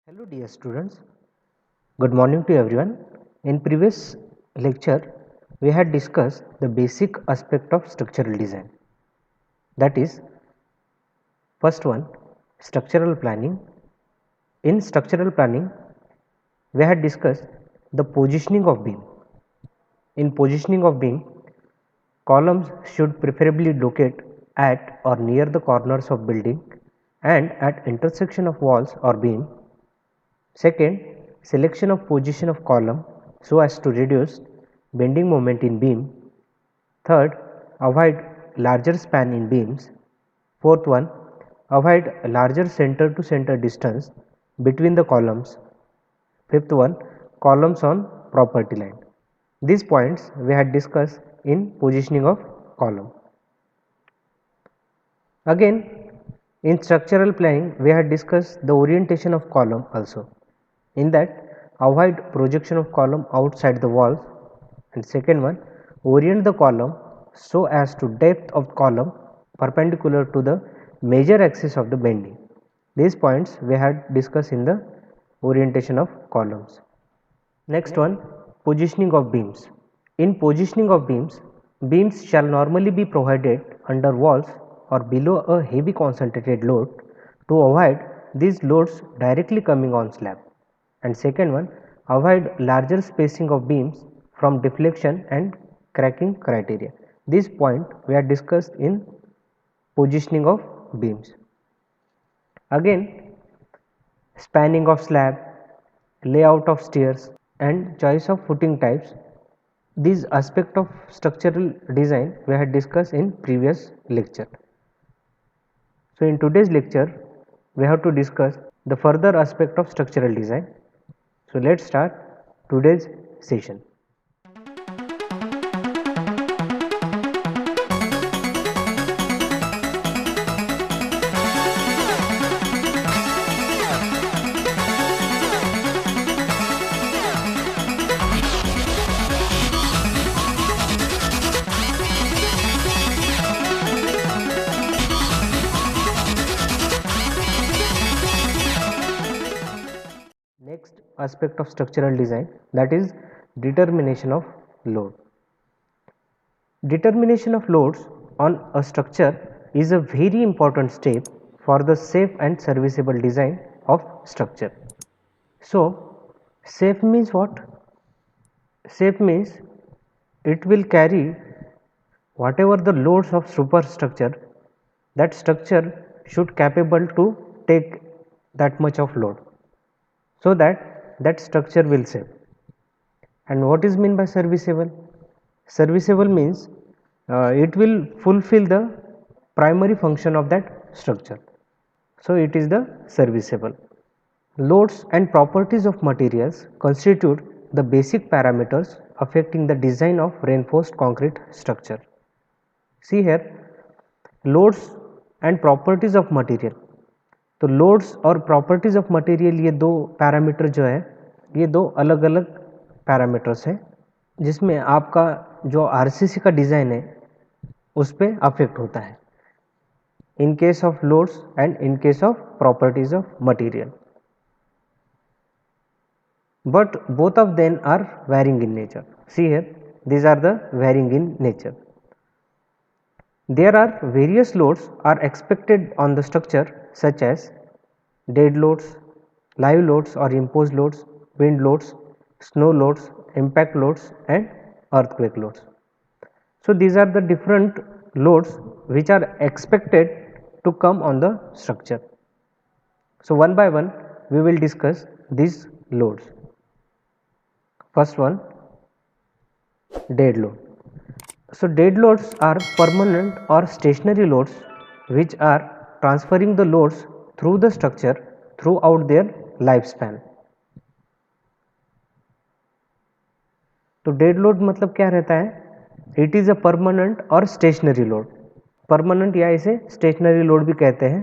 Hello dear students, good morning to everyone. In previous lecture, we had discussed the basic aspect of structural design. That is, first one, structural planning. In structural planning, we had discussed the positioning of beam. In positioning of beam, columns should preferably locate at or near the corners of building and at intersection of walls or beam. Second, selection of position of column so as to reduce bending moment in beam. Third, avoid larger span in beams. Fourth one, avoid larger center to center distance between the columns. Fifth one, columns on property line. These points we had discussed in positioning of column. Again, in structural planning, we had discussed the orientation of column also. In that, avoid projection of column outside the walls, and second one, orient the column so as to depth of column perpendicular to the major axis of the bending. These points we had discussed in the orientation of columns. Next one, positioning of beams. In positioning of beams, beams shall normally be provided under walls or below a heavy concentrated load to avoid these loads directly coming on slab. And second one, avoid larger spacing of beams from deflection and cracking criteria. This point we are discussed in positioning of beams. Again, spanning of slab, layout of stairs and choice of footing types. These aspect of structural design we had discussed in previous lecture. So in today's lecture we have to discuss the further aspect of structural design. So let's start today's session. Next aspect of structural design, that is determination of load. Determination of loads on a structure is a very important step for the safe and serviceable design of structure. So safe means what? Safe means it will carry whatever the loads of superstructure, that structure should capable to take that much of load, so that structure will save. And what is meant by serviceable? Serviceable means it will fulfill the primary function of that structure, so it is the serviceable. Loads and properties of materials constitute the basic parameters affecting the design of reinforced concrete structure. See here, loads and properties of material. तो loads और properties of material, ये दो parameter जो है, ये दो अलग अलग पैरामीटर्स हैं जिसमें आपका जो आरसीसी का डिज़ाइन है उस पर अफेक्ट होता है, in case of loads and in case of properties of material. But both of them are varying in nature. See here, these are the varying in nature. There are various loads are expected on the structure, such as dead loads, live loads or imposed loads, wind loads, snow loads, impact loads and earthquake loads. So these are the different loads which are expected to come on the structure. So one by one we will discuss these loads. First one, dead load. So dead loads are permanent or stationary loads which are transferring the loads through the structure throughout their lifespan. तो dead load मतलब क्या रहता है? It is a permanent और stationery load. Permanent या इसे stationery load भी कहते हैं,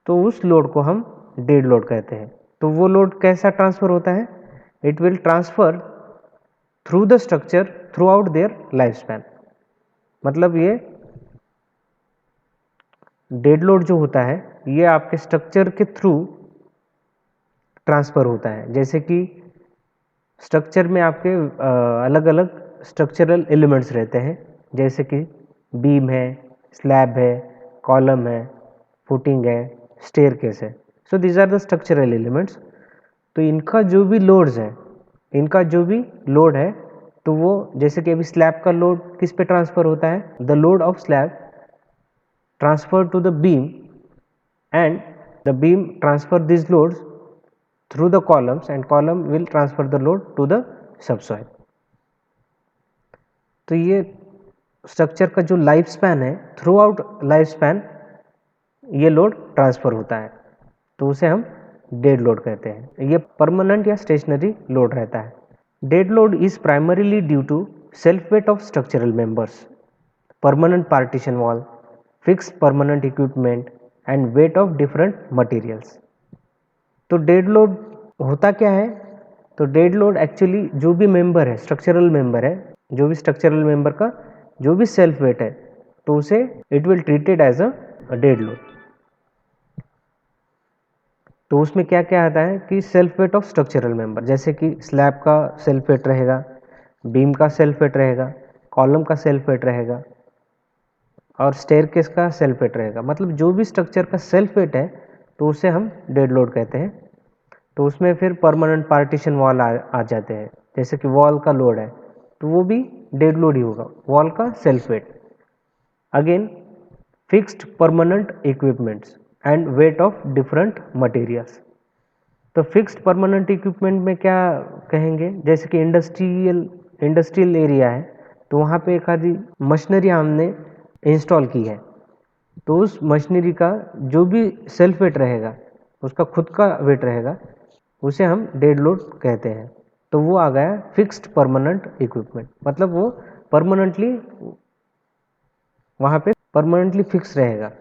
तो उस लोड को हम डेड लोड कहते हैं. तो वो लोड कैसा ट्रांसफ़र होता है? It will transfer through the structure through out their life span. मतलब ये डेड लोड जो होता है ये आपके स्ट्रक्चर के थ्रू ट्रांसफ़र होता है। जैसे कि स्ट्रक्चर में आपके अलग अलग स्ट्रक्चरल एलिमेंट्स रहते हैं, जैसे कि बीम है, स्लैब है, कॉलम है, फुटिंग है, स्टेयरकेस है। So these are the structural elements. तो इनका जो भी लोड्स है, इनका जो भी लोड है, तो वो जैसे कि अभी स्लैब का लोड किस पे ट्रांसफ़र होता है, the load of slab transfer to the beam and the beam transfer these loads through the columns and column will transfer the load to the subsoil। तो ये स्ट्रक्चर का जो लाइफ स्पैन है, through out life span ये load transfer होता है, तो उसे हम डेड लोड कहते हैं। ये परमानेंट या स्टेशनरी लोड रहता है। Dead load is primarily due to self weight of structural members, permanent partition wall, fixed permanent equipment and weight of different materials। तो डेड लोड होता क्या है, तो डेड लोड एक्चुअली जो भी मेंबर है, स्ट्रक्चरल मेंबर है, जो भी स्ट्रक्चरल मेंबर का जो भी सेल्फ वेट है, तो उसे it will treated as a dead load. तो उसमें क्या क्या आता है कि self weight of structural member, जैसे कि स्लैब का सेल्फ वेट रहेगा, बीम का सेल्फ वेट रहेगा, कॉलम का सेल्फ वेट रहेगा और स्टेयरकेस का सेल्फ वेट रहेगा। मतलब जो भी स्ट्रक्चर का सेल्फ वेट है, तो उसे हम डेड लोड कहते हैं। तो उसमें फिर परमानेंट पार्टीशन वॉल आ जाते हैं, जैसे कि वॉल का लोड है, तो वो भी डेड लोड ही होगा, वॉल का self wait. Again fixed permanent equipments and weight of different materials. तो फिक्स्ड परमानेंट इक्विपमेंट में क्या कहेंगे, जैसे कि इंडस्ट्रियल एरिया है, तो वहाँ पे एक आधी मशीनरी हमने इंस्टॉल की है, तो उस मशीनरी का जो भी सेल्फ वेट रहेगा, उसका खुद का वेट रहेगा, उसे हम डेड लोड कहते हैं। तो वो आ गया फिक्स्ड परमानेंट इक्विपमेंट, मतलब वो परमानेंटली वहाँ पे परमानेंटली फिक्स रहेगा।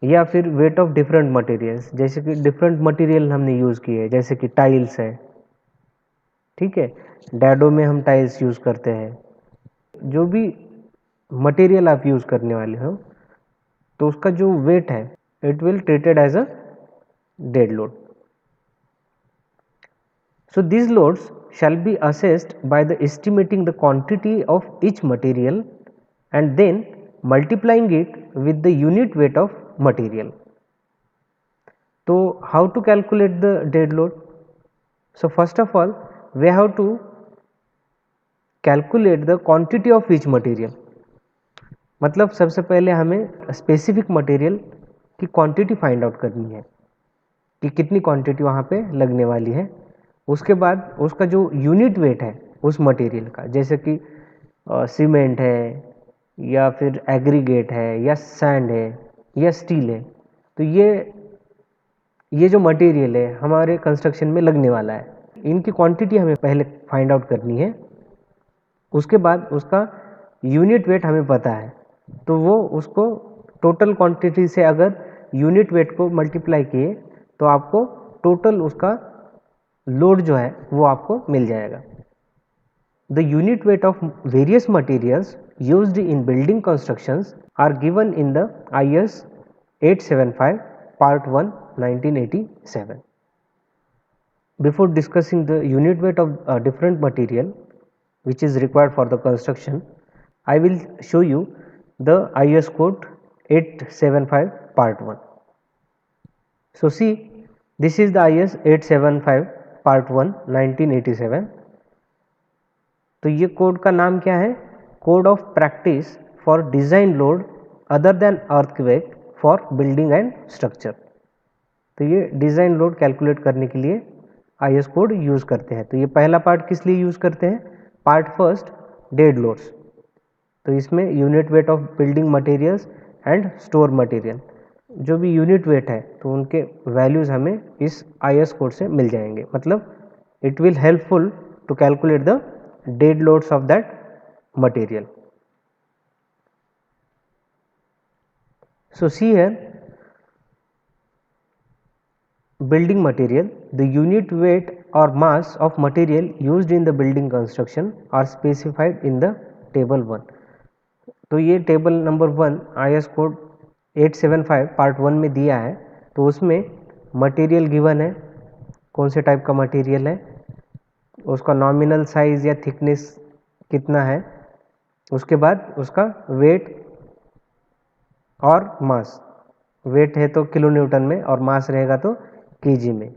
या फिर वेट ऑफ डिफरेंट मटेरियल्स, जैसे कि डिफरेंट मटेरियल हमने यूज़ किए हैं, जैसे कि टाइल्स है, ठीक है, डैडो में हम टाइल्स यूज़ करते हैं। जो भी मटेरियल आप यूज़ करने वाले हो, तो उसका जो वेट है, it will treated as a dead load. So these loads shall be assessed by the estimating the quantity of each material and then multiplying it with the unit weight of material। So how to calculate the dead load? So first of all we have to calculate the quantity of each material। मतलब सबसे पहले हमें specific material की quantity find out करनी है कि कितनी quantity वहाँ पे लगने वाली है। उसके बाद उसका जो यूनिट वेट है उस मटेरियल का, जैसे कि सीमेंट है या फिर एग्रीगेट है या सैंड है या स्टील है, तो ये जो मटेरियल है हमारे कंस्ट्रक्शन में लगने वाला है, इनकी क्वांटिटी हमें पहले फाइंड आउट करनी है। उसके बाद उसका यूनिट वेट हमें पता है, तो वो उसको टोटल क्वांटिटी से अगर यूनिट वेट को मल्टीप्लाई किए तो आपको टोटल उसका लोड जो है वो आपको मिल जाएगा। The unit weight of various materials used in building constructions are given in the IS 875 part 1 1987। Before discussing the unit weight of different material which is required for the construction, I will show you the IS code 875 part 1। So see, this is the IS 875 part 1 1987। तो ये code का नाम क्या है, code of practice for design load other than earthquake for building and structure. तो ये design load calculate करने के लिए IS कोड यूज़ करते हैं। तो ये पहला पार्ट किस लिए यूज़ करते हैं, पार्ट फर्स्ट डेड लोड्स। तो इसमें unit weight of building materials and store material, जो भी यूनिट वेट है तो उनके वैल्यूज़ हमें इस IS कोड से मिल जाएंगे। मतलब it will helpful to calculate the dead loads of that material. So see here, building material, the unit weight or mass of material used in the building construction are specified in the table 1। तो ये table number 1 IS code 875 part 1 में दिया है। तो उसमें material given है, कौन से टाइप का मटेरियल है, उसका नॉमिनल साइज या थिकनेस कितना है, उसके बाद उसका वेट और मास, वेट है तो किलो न्यूटन में और मास रहेगा तो केजी में,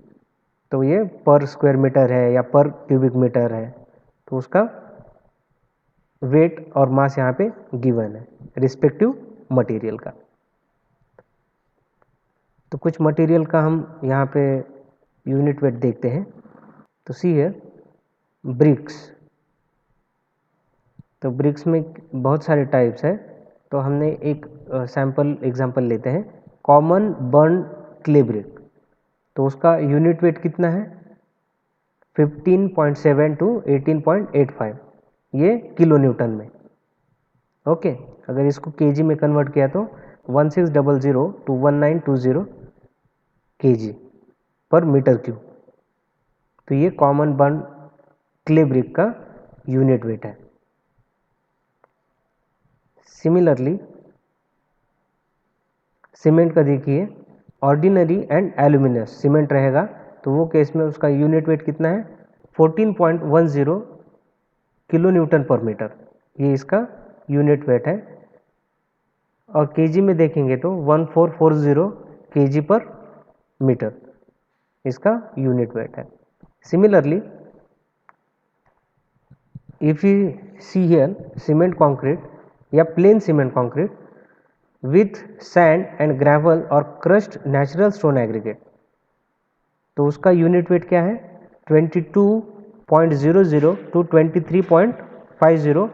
तो ये पर स्क्वायर मीटर है या पर क्यूबिक मीटर है, तो उसका वेट और मास यहाँ पे गिवन है रिस्पेक्टिव मटेरियल का। तो कुछ मटेरियल का हम यहाँ पे यूनिट वेट देखते हैं। तो सी है ब्रिक्स, तो ब्रिक्स में बहुत सारे टाइप्स है, तो हमने एक सैम्पल एग्जांपल लेते हैं, कॉमन बर्न क्ले ब्रिक, तो उसका यूनिट वेट कितना है 15.7 टू 18.85, ये किलो न्यूटन में। ओके, अगर इसको केजी में कन्वर्ट किया तो 1600 टू 1920 केजी पर मीटर क्यूब, तो ये कॉमन बर्न क्ले ब्रिक का यूनिट वेट है। सिमिलरली सीमेंट का देखिए, ऑर्डिनरी एंड एल्यूमिनियस सीमेंट रहेगा तो वो केस में उसका यूनिट वेट कितना है 14.10 किलो न्यूटन पर मीटर, ये इसका यूनिट वेट है। और केजी में देखेंगे तो 1440 केजी पर मीटर इसका यूनिट वेट है। Similarly if you see here cement concrete या plain cement concrete with sand and gravel और क्रश्ड नेचुरल स्टोन एग्रीगेट, तो उसका यूनिट वेट क्या है 22.00 टू 23.50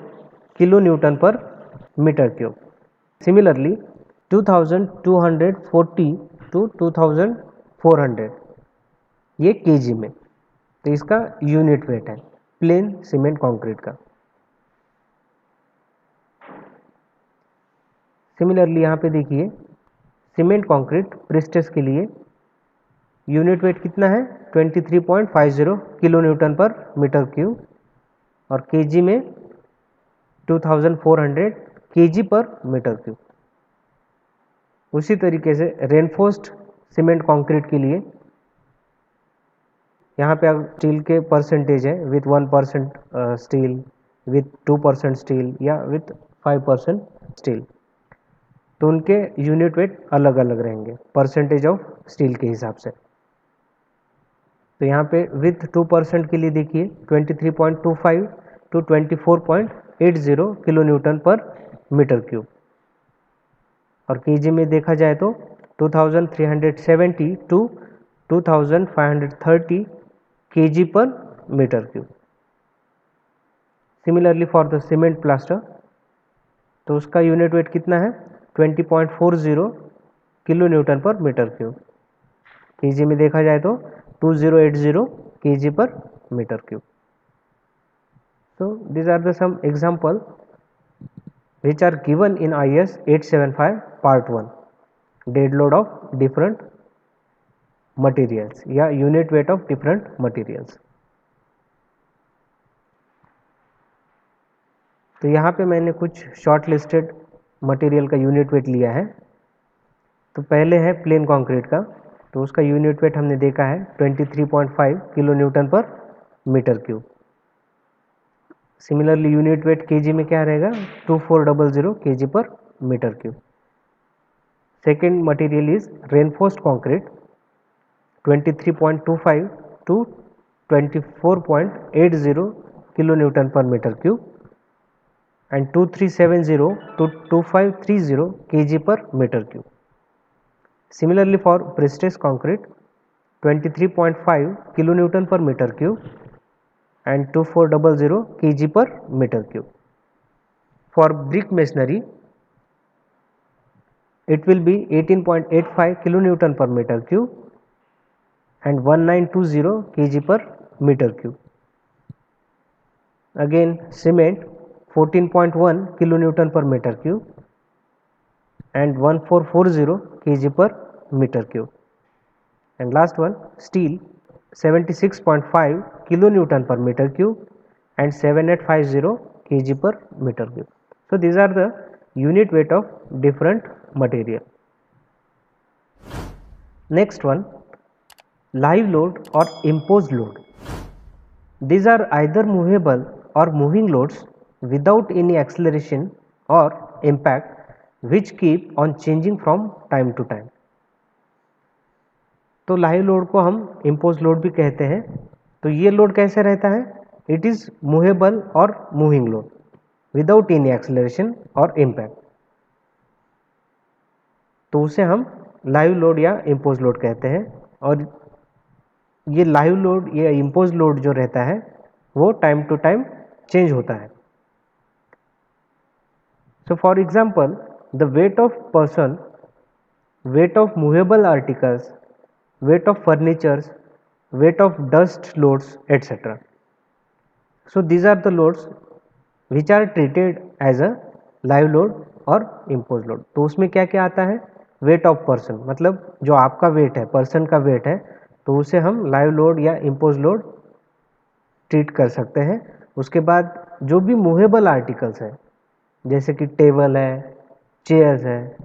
किलो न्यूटन पर मीटर क्यूब। सिमिलरली 2240 टू 2400 ये केजी में, तो इसका यूनिट वेट है प्लेन सीमेंट कंक्रीट का। सिमिलरली यहाँ पे देखिए सीमेंट कंक्रीट प्रिस्टेस के लिए यूनिट वेट कितना है 23.50 किलो न्यूटन पर मीटर क्यूब, और केजी में 2400 केजी पर मीटर क्यूब। उसी तरीके से रेनफोर्स्ड सीमेंट कंक्रीट के लिए यहाँ पे अगर स्टील के परसेंटेज है विथ 1% स्टील, विथ 2% स्टील या विथ 5% स्टील, तो उनके यूनिट वेट अलग अलग रहेंगे परसेंटेज ऑफ स्टील के हिसाब से। तो यहाँ पे विथ 2% के लिए देखिए 23.25 टू 24.80 किलो न्यूटन पर मीटर क्यूब, और केजी में देखा जाए तो 2370 टू 2530 केजी पर metre cube. Similarly for the cement plaster, तो उसका यूनिट वेट कितना है 20.40 किलो न्यूटन पर मीटर क्यूब, केजी में देखा जाए तो 2080 केजी पर metre cube. So these are the some example which are given in IS 875 part 1, dead load of different materials या unit weight of different materials। तो यहाँ पे मैंने कुछ शॉर्ट लिस्टेड मटेरियल का यूनिट वेट लिया है। तो पहले है प्लेन कंक्रीट का, तो उसका यूनिट वेट हमने देखा है 23.5 किलो न्यूटन पर metre cube. Similarly unit weight KG में क्या रहेगा 2400 केजी पर metre cube. Second material is reinforced concrete 23.25 to 24.80 kilo newton पर metre cube, and 2370 to 2530 KG पर metre cube. Similarly for prestressed concrete 23.5 kilo newton पर metre cube and 2400 kg per meter cube. For brick masonry, it will be 18.85 kilonewton per meter cube and 1920 kg per meter cube. Again cement 14.1 kilonewton per meter cube and 1440 kg per meter cube. And last one steel 76.5 kilonewton per meter cube and 7850 kg per meter cube. So these are the unit weight of different material. Next one, live load or imposed load. These are either movable or moving loads without any acceleration or impact which keep on changing from time to time. तो live load को हम impose load भी कहते हैं। तो ये load कैसे रहता है? इट इज़ मूवेबल और moving load without any acceleration और इम्पैक्ट, तो उसे हम लाइव लोड या इम्पोज लोड कहते हैं। और ये लाइव लोड या इम्पोज लोड जो रहता है वो टाइम टू टाइम चेंज होता है। So for example, the weight of person, weight of movable articles, weight of furnitures, weight of dust loads, etc. So these are the loads which are treated as a live load और imposed load। तो उसमें क्या क्या आता है? weight of person, मतलब जो आपका वेट है, पर्सन का वेट है, तो उसे हम लाइव लोड या इम्पोज लोड ट्रीट कर सकते हैं। उसके बाद जो भी मूवेबल आर्टिकल्स है जैसे कि टेबल है, चेयर्स है,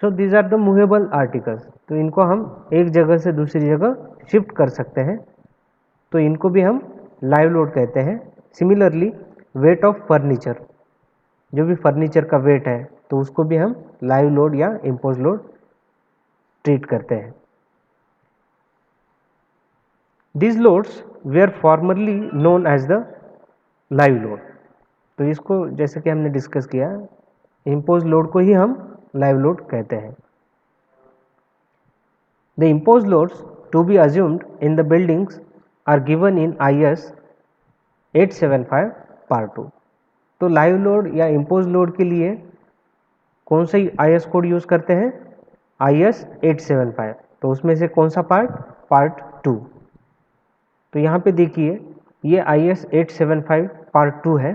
so these are the movable articles, तो इनको हम एक जगह से दूसरी जगह शिफ्ट कर सकते हैं, तो इनको भी हम लाइव लोड कहते हैं। सिमिलरली वेट ऑफ फर्नीचर, जो भी फर्नीचर का वेट है तो उसको भी हम लाइव लोड या इम्पोज लोड ट्रीट करते हैं। These loads were formerly known as the live load। तो इसको जैसे कि हमने डिस्कस किया, इम्पोज लोड को ही हम लाइव लोड कहते हैं। The imposed loads to be assumed in the buildings are given in IS 875 Part 2। तो लाइव लोड या इम्पोज लोड के लिए कौन सा IS कोड यूज करते हैं? IS 875। तो उसमें से कौन सा पार्ट 2। तो यहाँ पे देखिए ये IS 875 पार्ट 2 है,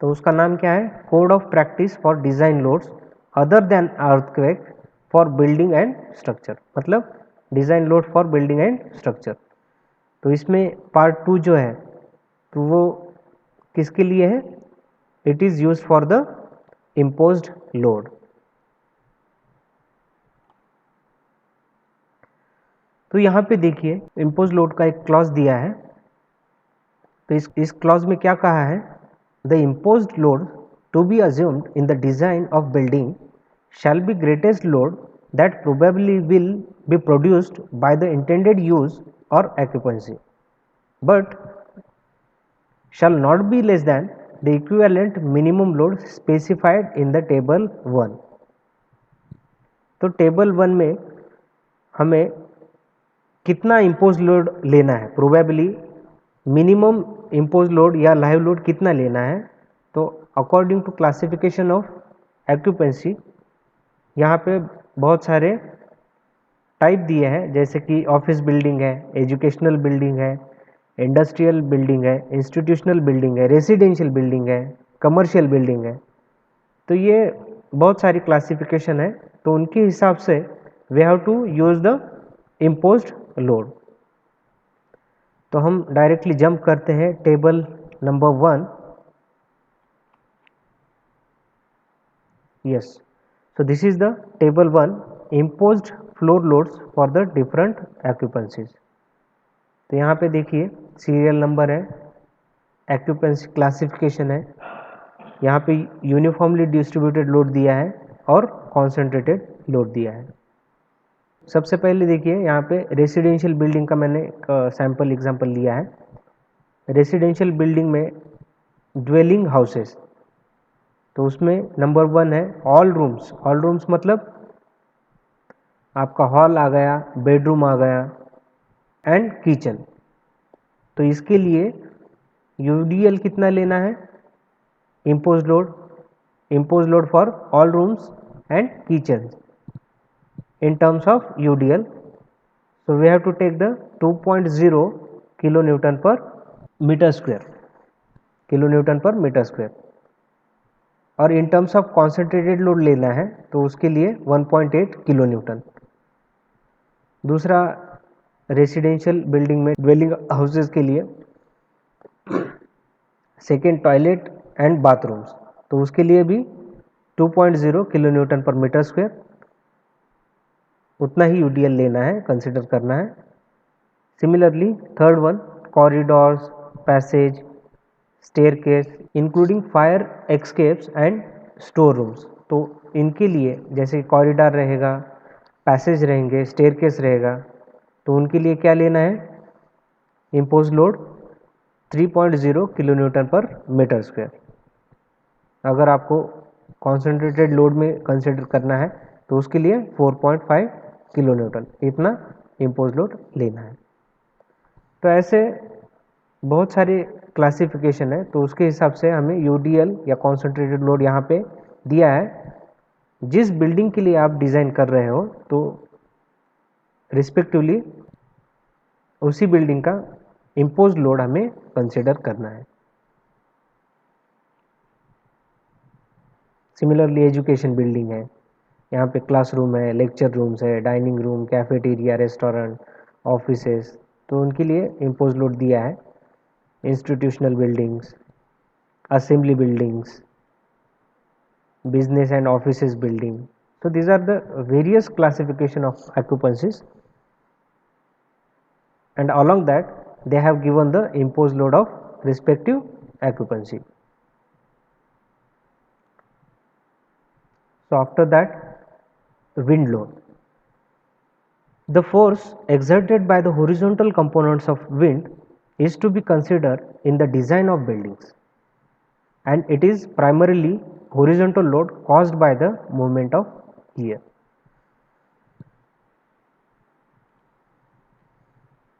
तो उसका नाम क्या है? Code of practice for design loads other than earthquake for building and structure, मतलब design load for building and structure. तो इसमें पार्ट 2 जो है तो वो किसके लिए है? It is use for the imposed load. तो यहाँ पे देखिए इम्पोज लोड का एक क्लॉज दिया है, तो इस क्लॉज में क्या कहा है? The imposed load to be assumed in the design of building shall be greatest load that probably will be produced by the intended use or occupancy, but shall not be less than the equivalent minimum load specified in the table 1। तो table 1 में हमें कितना impose load लेना है, probably minimum impose load या live load कितना लेना है। तो according to classification of occupancy यहाँ पे बहुत सारे टाइप दिए हैं, जैसे कि ऑफिस बिल्डिंग है, एजुकेशनल बिल्डिंग है, इंडस्ट्रियल बिल्डिंग है, इंस्टीट्यूशनल बिल्डिंग है, रेसिडेंशियल बिल्डिंग है, कमर्शियल बिल्डिंग है। तो ये बहुत सारी क्लासिफिकेशन है, तो उनके हिसाब से we have to use the imposed load. तो हम डायरेक्टली जंप करते हैं table number 1। Yes, so this is the table 1 imposed floor loads for the different occupancies। तो यहाँ पे देखिए सीरियल नंबर है, occupancy क्लासिफिकेशन है, यहाँ पे यूनिफॉर्मली डिस्ट्रीब्यूटेड लोड दिया है और कॉन्सेंट्रेटेड लोड दिया है। सबसे पहले देखिए यहाँ पे रेसिडेंशियल बिल्डिंग का मैंने सैम्पल एग्जांपल लिया है। रेसिडेंशियल बिल्डिंग में ड्वेलिंग हाउसेस, तो उसमें नंबर 1 है ऑल रूम्स। ऑल रूम्स मतलब आपका हॉल आ गया, बेडरूम आ गया एंड किचन। तो इसके लिए यूडीएल कितना लेना है? Impose load for all rooms and kitchen in terms of UDL, so we have to take the 2.0 kilonewton per meter square, kilonewton per meter square। और in terms of concentrated load लेना है तो उसके लिए 1.8 kilonewton. दूसरा residential building में dwelling houses के लिए सेकेंड टॉयलेट एंड बाथरूम्स, तो उसके लिए भी 2.0 किलोन्यूटन पर मीटर स्क्वायर। उतना ही यूडीएल लेना है, कंसिडर करना है। Similarly third one, corridors, passage, staircase including fire escapes and store rooms. तो इनके लिए जैसे कॉरिडोर रहेगा, पैसेज रहेंगे, स्टेयरकेस रहेगा, तो उनके लिए क्या लेना है, इम्पोज लोड 3.0 किलो न्यूटन पर मीटर स्क्वायर। अगर आपको कॉन्सेंट्रेटेड लोड में कंसिडर करना है तो उसके लिए 4.5 किलो न्यूटन इतना इम्पोज लोड लेना है। तो ऐसे बहुत सारे क्लासिफिकेशन है, तो उसके हिसाब से हमें यूडीएल या कॉन्सेंट्रेटेड लोड यहाँ पे दिया है। जिस बिल्डिंग के लिए आप डिज़ाइन कर रहे हो तो रिस्पेक्टिवली उसी बिल्डिंग का इम्पोज लोड हमें कंसिडर करना है। सिमिलरली एजुकेशन बिल्डिंग है, यहाँ पे क्लासरूम है, लेक्चर रूम्स है, dining room, cafeteria, restaurant, offices, तो उनके लिए इम्पोज लोड दिया है। Institutional buildings, assembly buildings, business and offices building. So these are the various classification of occupancies, and along that they have given the imposed load of respective occupancy. So after that, wind load. The force exerted by the horizontal components of wind is to be considered in the design of buildings, and it is primarily horizontal load caused by the movement of air.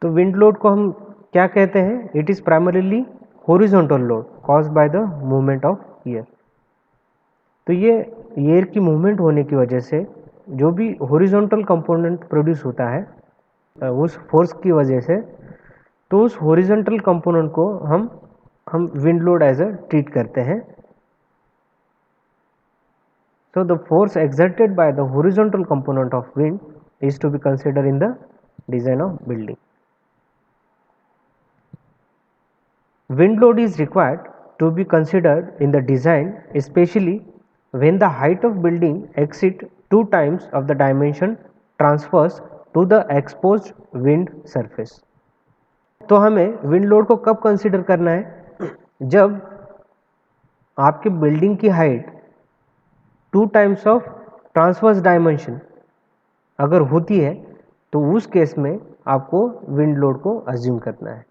तो wind load को हम क्या कहते हैं, it is primarily horizontal load caused by the movement of air. तो ये air की movement होने की वजह से जो भी हॉरिजॉन्टल कंपोनेंट प्रोड्यूस होता है उस फोर्स की वजह से, तो उस हॉरिजॉन्टल कंपोनेंट को हम wind load as a treat करते हैं। So the force exerted by the horizontal component of wind is to be consider in the design of building. Wind load is required to be considered in the design, especially when the height of building exceeds 2 times of the dimension transfers to the exposed wind surface. तो हमें wind load को कब consider करना है, जब आपके building की height 2 times of transverse dimension अगर होती है तो उस केस में आपको विंड लोड को अज्यूम करना है।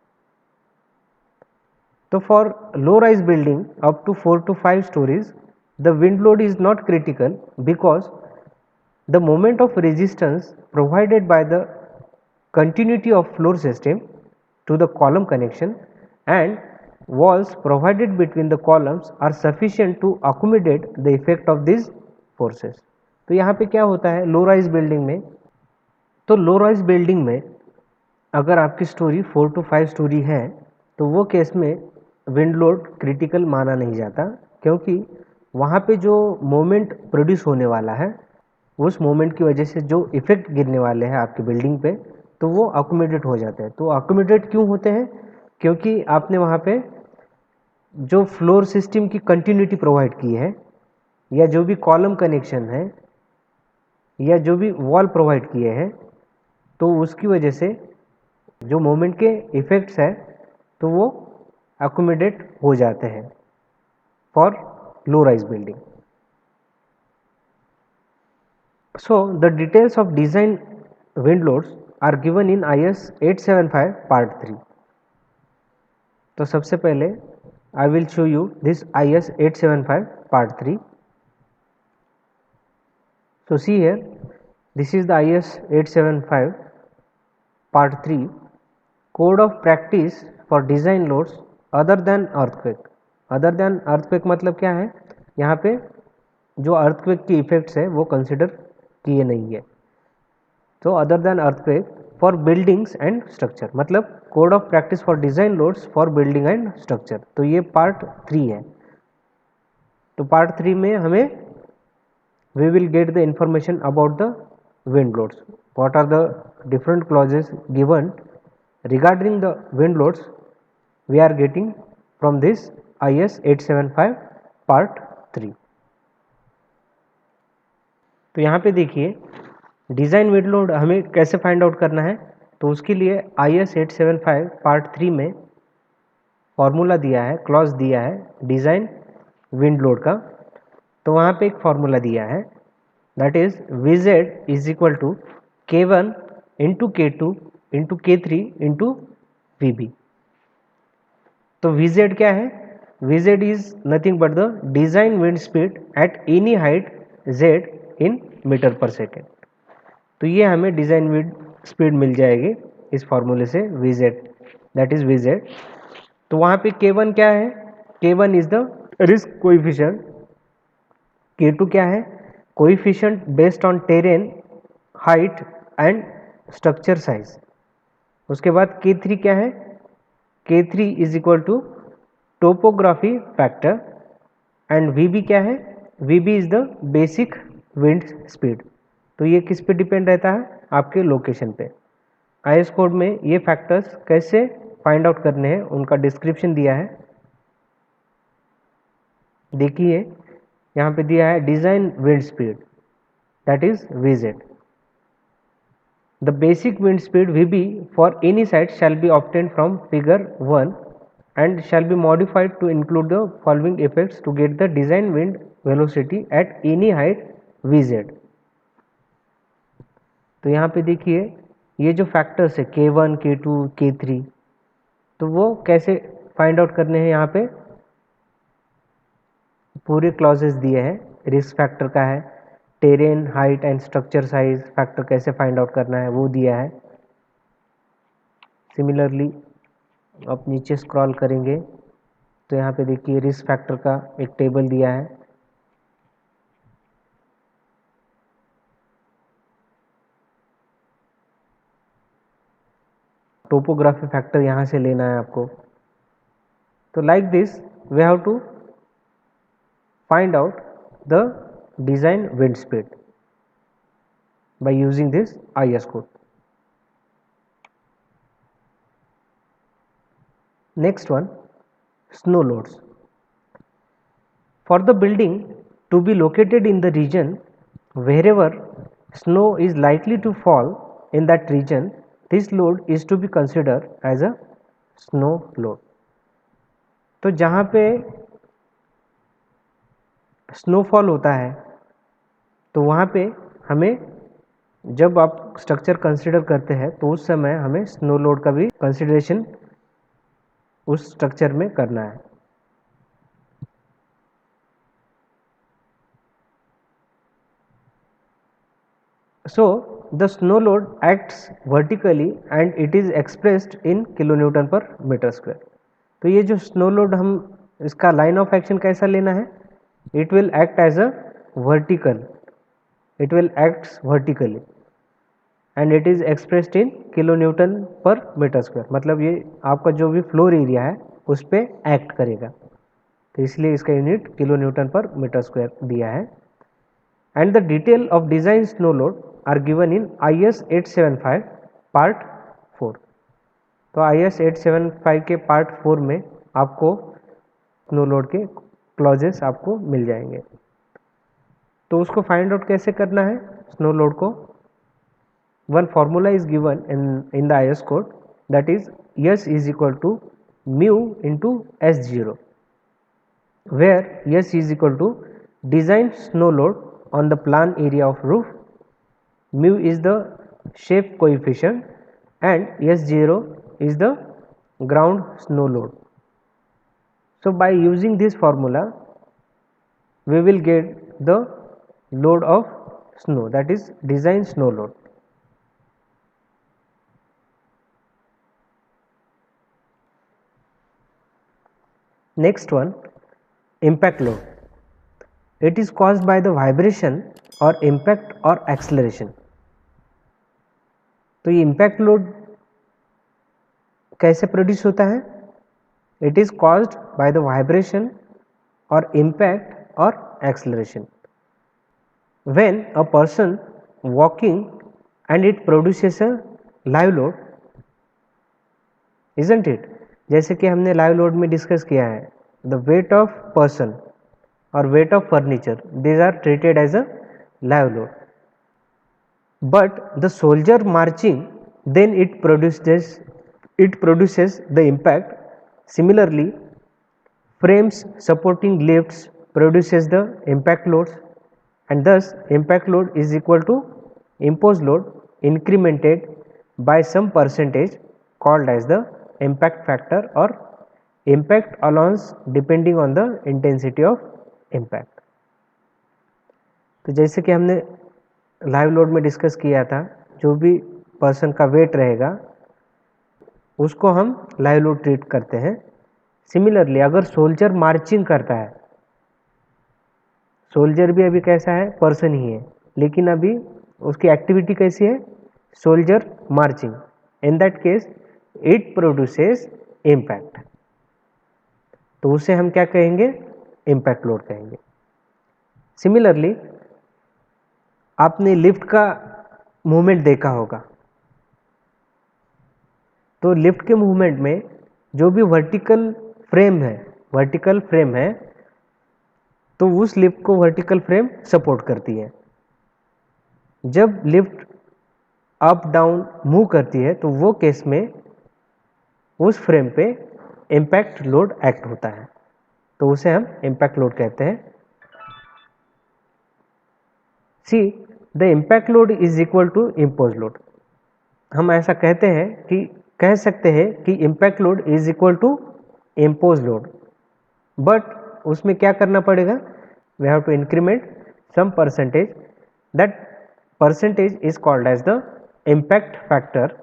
So for low rise building up to 4 to 5 stories, the wind load is not critical because the moment of resistance provided by the continuity of floor system to the column connection and walls provided between the columns are sufficient to accommodate the effect of these forces. तो यहाँ पे क्या होता है लो rise building में, तो लो rise building में अगर आपकी स्टोरी 4 to 5 स्टोरी है तो वो केस में विंड लोड क्रिटिकल माना नहीं जाता, क्योंकि वहाँ पे जो मोमेंट प्रोड्यूस होने वाला है उस मोमेंट की वजह से जो इफेक्ट गिरने वाले हैं आपकी बिल्डिंग पे, तो वो अकोमोडेट हो जाते हैं। तो अकोमोडेट क्यों होते हैं, क्योंकि आपने वहाँ पे जो फ्लोर सिस्टम की कंटिन्यूटी प्रोवाइड की है या जो भी कॉलम कनेक्शन है या जो भी वॉल प्रोवाइड किए हैं, तो उसकी वजह से जो मोमेंट के इफेक्ट्स है तो वो अकोमोडेट हो जाते हैं for low rise building. So the details of design wind loads are given in IS 875 part 3। तो सबसे पहले I will show you this IS 875 part 3। So see here, this is the IS 875 part 3 code of practice for design loads other than earthquake. Other than earthquake मतलब क्या है, यहाँ पे जो earthquake की इफेक्ट्स है वो कंसिडर किए नहीं है। तो other than earthquake for buildings and structure, मतलब code of practice for design loads for building and structure. तो ये पार्ट 3 है। तो पार्ट 3 में हमें we will get the information about the wind loads, what are the different clauses given regarding the wind loads we are getting from this IS 875 part 3। तो यहाँ पे देखिए डिज़ाइन विंड लोड हमें कैसे फाइंड आउट करना है, तो उसके लिए IS 875 पार्ट 3 में फॉर्मूला दिया है, क्लॉज दिया है डिज़ाइन विंड लोड का। तो वहाँ पे एक फॉर्मूला दिया है, that is Vz is equal to K1 into K2 into K3 into Vb। तो Vz क्या है, Vz is nothing but the design wind speed at any height z in metre per second. तो ये हमें design wind speed मिल जाएगी इस फॉर्मूले से, Vz दैट इज Vz। तो वहाँ पे K1 क्या है, K1 is the risk coefficient, K2 क्या है, coefficient based on terrain height and structure size. उसके बाद K3 क्या है, K3 is equal to topography factor and Vb क्या है, Vb is the basic wind speed. तो ये किस पे डिपेंड रहता है, आपके लोकेशन पे। IS कोड में ये फैक्टर्स कैसे फाइंड आउट करने हैं उनका डिस्क्रिप्शन दिया है, देखिए यहाँ पे दिया है design wind speed that is Vz। The basic wind speed Vb for any site shall be obtained from figure 1 and shall be modified to include the following effects to get the design wind velocity at any height Vz। तो यहाँ पे देखिए ये जो factors है K1, K2, K3, तो वो कैसे फाइंड आउट करने हैं, यहाँ पे पूरे क्लॉजेस दिए हैं। रिस्क फैक्टर का है, terrain height and structure size factor कैसे फाइंड आउट करना है वो दिया है। सिमिलरली आप नीचे स्क्रॉल करेंगे तो यहाँ पे देखिए रिस्क फैक्टर का एक टेबल दिया है। टोपोग्राफी फैक्टर यहाँ से लेना है आपको। तो like this we have to find out the design wind speed by using this IS code. Next one, snow loads. For the building to be located in the region wherever snow is likely to fall in that region, this load is to be considered as a snow load। तो जहाँ पे snowfall होता है तो वहाँ पे हमें, जब आप स्ट्रक्चर कंसिडर करते हैं तो उस समय हमें स्नो लोड का भी कंसिडरेशन उस स्ट्रक्चर में करना है। So the snow load acts vertically and it is expressed in kilonewton per meter square। तो ये जो स्नो लोड, हम इसका लाइन ऑफ एक्शन कैसा लेना है, it will act as a vertical, it will acts vertically and it is expressed in kilonewton per metre square. मतलब ये आपका जो भी फ्लोर एरिया है उस पर एक्ट करेगा, तो इसलिए इसका unit kilonewton per metre square दिया है। And the detail of design snow load are given in IS 875 part 4। तो IS 875 के पार्ट 4 में आपको स्नो लोड के क्लॉजेस आपको मिल जाएंगे। तो उसको फाइंड आउट कैसे करना है स्नो लोड को, one formula is given in the IS code, that is S is equal to mu into S0, where S is equal to design snow load on the plan area of roof, mu is the shape coefficient and S0 is the ground snow load। So by using this formula we will get the load of snow, that is design snow load। Next one, impact load। It is caused by the vibration or impact or acceleration। तो ये impact load कैसे produce होता है, it is caused by the vibration और impact और acceleration. When a person walking and it produces a live load, isn't it. जैसे कि हमने लाइव लोड में डिस्कस किया है, द वेट ऑफ पर्सन और weight of furniture, these are treated as a live load. but the soldier marching, then it produces the impact. Similarly, frames supporting lifts produces the impact loads, and thus impact load is equal to imposed load incremented by some percentage called as the impact factor or impact allowance depending on the intensity of impact. तो जैसे कि हमने live load में discuss किया था, जो भी person का वेट रहेगा उसको हम लाइव लोड ट्रीट करते हैं. सिमिलरली अगर सोल्जर मार्चिंग करता है, सोल्जर भी अभी कैसा है, पर्सन ही है, लेकिन अभी उसकी एक्टिविटी कैसी है, soldier marching, in that case it produces impact, तो उसे हम क्या कहेंगे, इम्पैक्ट लोड कहेंगे. सिमिलरली आपने लिफ्ट का मूवमेंट देखा होगा, तो लिफ्ट के मूवमेंट में जो भी वर्टिकल फ्रेम है तो उस लिफ्ट को वर्टिकल फ्रेम सपोर्ट करती है. जब लिफ्ट अप डाउन मूव करती है तो वो केस में उस फ्रेम पे इम्पैक्ट लोड एक्ट होता है, तो उसे हम इम्पैक्ट लोड कहते हैं. See the impact load is equal to impose load. हम ऐसा कह सकते हैं कि impact load is equal to impose load, but उसमें क्या करना पड़ेगा, we have to increment some percentage, that percentage is called as the impact factor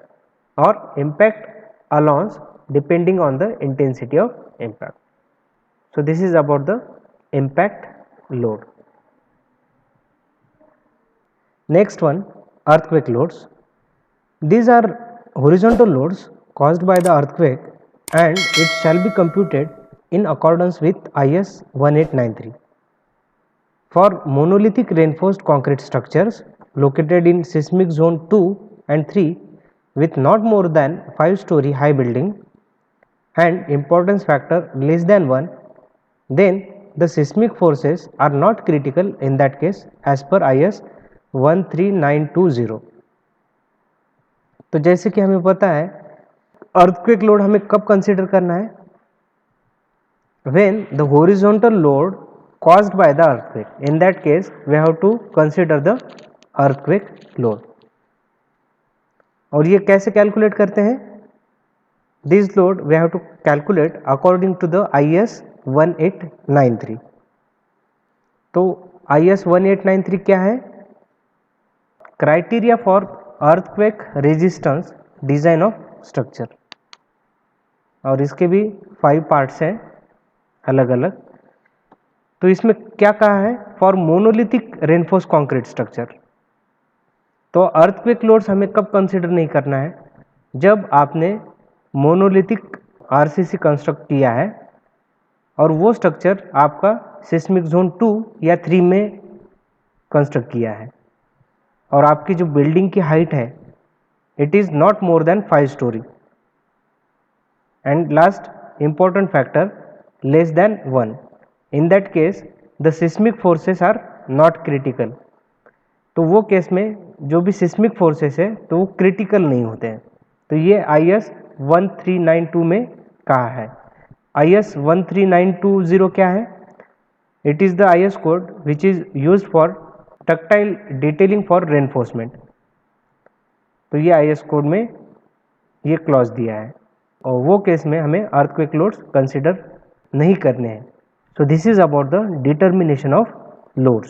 और impact allowance depending on the intensity of impact. So this is about the impact load. Next one, earthquake loads. These are horizontal loads caused by the earthquake and it shall be computed in accordance with IS 1893. For monolithic reinforced concrete structures located in seismic zone 2 and 3 with not more than 5-story high building and importance factor less than 1, then the seismic forces are not critical in that case as per IS 13920. तो जैसे कि हमें पता है earthquake load हमें कब consider करना है, when the horizontal load caused by the earthquake, in that case we have to consider the earthquake load. और ये कैसे कैलकुलेट करते हैं, this load we have to calculate according to the IS 1893. तो IS 1893 क्या है, criteria for earthquake resistance design of structure, और इसके भी 5 पार्ट्स हैं अलग अलग. तो इसमें क्या कहा है, for monolithic reinforce concrete structure. तो अर्थक्वेक लोड्स हमें कब कंसीडर नहीं करना है, जब आपने मोनोलिथिक आरसीसी कंस्ट्रक्ट किया है और वो स्ट्रक्चर आपका सिस्मिक जोन 2 या 3 में कंस्ट्रक्ट किया है और आपकी जो बिल्डिंग की हाइट है it is not more than 5 storey, and last important factor less than 1. In that case the seismic forces are not critical. तो वो केस में जो भी सिस्मिक फोर्सेस है तो वो क्रिटिकल नहीं होते हैं. तो ये IS 1392 में कहा है. IS 13920 क्या है, it is the IS code which is used for ductile detailing for reinforcement. तो ये IS कोड में ये क्लॉज दिया है और वो केस में हमें अर्थक्वेक लोड्स कंसिडर नहीं करने हैं. So this is about the determination of loads.